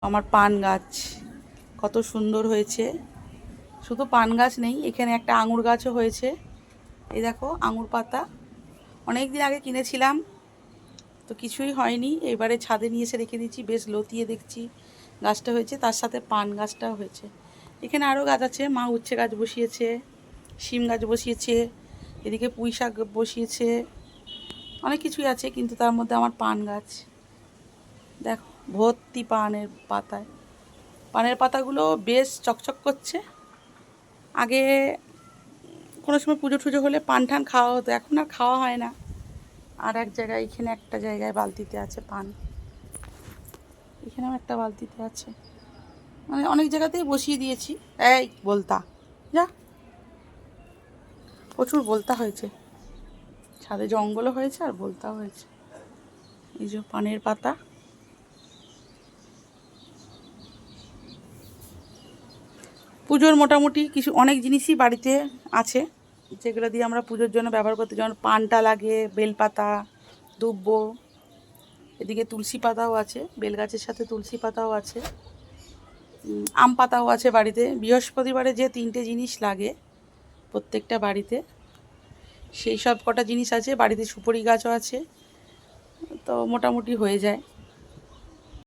আমার পান গাছ কত সুন্দর হয়েছে। শুধু পান গাছ নেই, এখানে একটা আঙুর গাছও হয়েছে। এই দেখো আঙুর পাতা, অনেক দিন আগে কিনেছিলাম তো কিছুই হয়নি, এবারে ছাদে নিয়ে এসে রেখে দিয়েছি। বেশ লতিয়ে দেখছি গাছটা হয়েছে, তার সাথে পান গাছটাও হয়েছে। এখানে আরও গাছ আছে, মা উচ্ছে গাছ বসিয়েছে, শিম গাছ বসিয়েছে, এদিকে পুঁই শাক বসিয়েছে, অনেক কিছুই আছে, কিন্তু তার মধ্যে আমার পান গাছ দেখো ভর্তি পানের পাতায়। পানের পাতাগুলো বেশ চকচক করছে। আগে কোনো সময় পুজো টুজো হলে পান ঠান খাওয়া হতো, এখন আর খাওয়া হয় না। আর এক জায়গায়, এখানে একটা জায়গায় বালতিতে আছে পান, এখানেও একটা বালতিতে আছে, মানে অনেক জায়গাতেই বসিয়ে দিয়েছি। এই বলতা যা, প্রচুর বলতা হয়েছে, ছাদে জঙ্গলও হয়েছে আর বলতাও হয়েছে। এই যে পানের পাতা, পুজোর মোটামুটি কিছু অনেক জিনিসই বাড়িতে আছে যেগুলো দিয়ে আমরা পুজোর জন্য ব্যবহার করতে, যেমন পানটা লাগে, বেলপাতা, দুব্বো, এদিকে তুলসী পাতাও আছে, বেল গাছের সাথে তুলসী পাতাও আছে, আম পাতাও আছে বাড়িতে। বৃহস্পতিবারে যে 3টে জিনিস লাগে প্রত্যেকটা বাড়িতে, সেই সব কটা জিনিস আছে বাড়িতে। সুপারি গাছও আছে, তো মোটামুটি হয়ে যায়।